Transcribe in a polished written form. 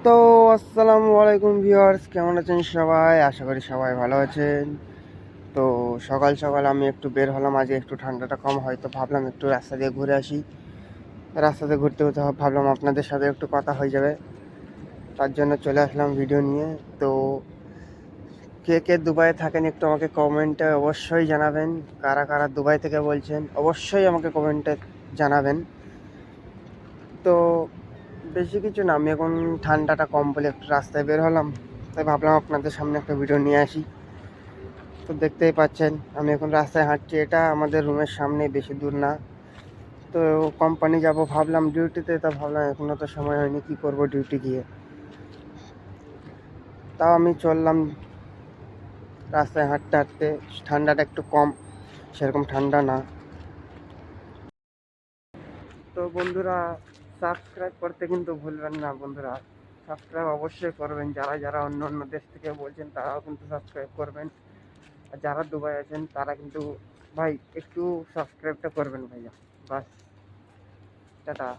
তো আসসালামু আলাইকুম ভিউয়ার্স, কেমন আছেন সবাই? আশা করি সবাই ভালো আছেন। তো সকাল সকাল আমি একটু বের হলাম, আজকে একটু ঠান্ডাটা কম, হয়তো ভাবলাম একটু রাস্তা দিয়ে ঘুরে আসি। রাস্তাতে ঘুরতে ঘুরতে ভাবলাম আপনাদের সাথে একটু কথা হয়ে যাবে, তার জন্য চলে আসলাম ভিডিও নিয়ে। তো কে কে দুবাইয়ে থাকেন একটু আমাকে কমেন্টে অবশ্যই জানাবেন। কারা কারা দুবাই থেকে বলছেন অবশ্যই আমাকে কমেন্টে জানাবেন। তো বেশি কিছু না, আমি এখন ঠান্ডাটা কম বলে একটু রাস্তায় বের হলাম, তাই ভাবলাম আপনাদের সামনে একটা ভিডিও নিয়ে আসি। তো দেখতেই পাচ্ছেন আমি এখন রাস্তায় হাঁটছি, এটা আমাদের রুমের সামনে, বেশি দূর না। তো কোম্পানি যাব ভাবলাম ডিউটিতে, তা ভাবলাম এখনও তো সময় হয়নি, কী করবো ডিউটি গিয়ে। তাও আমি চললাম রাস্তায় হাঁটতে হাঁটতে। ঠান্ডাটা একটু কম, সেরকম ঠান্ডা না। তো বন্ধুরা, সাবস্ক্রাইব করতে কিন্তু ভুলবেন না বন্ধুরা। সাবস্ক্রাইব অবশ্যই করবেন, যারা যারা অন্য অন্য দেশ থেকে বলছেন তারাও কিন্তু সাবস্ক্রাইব করবেন। আর যারা দুবাই আছেন তারা কিন্তু ভাই একটু সাবস্ক্রাইবটা করবেন ভাইয়া। বাস, টাটা।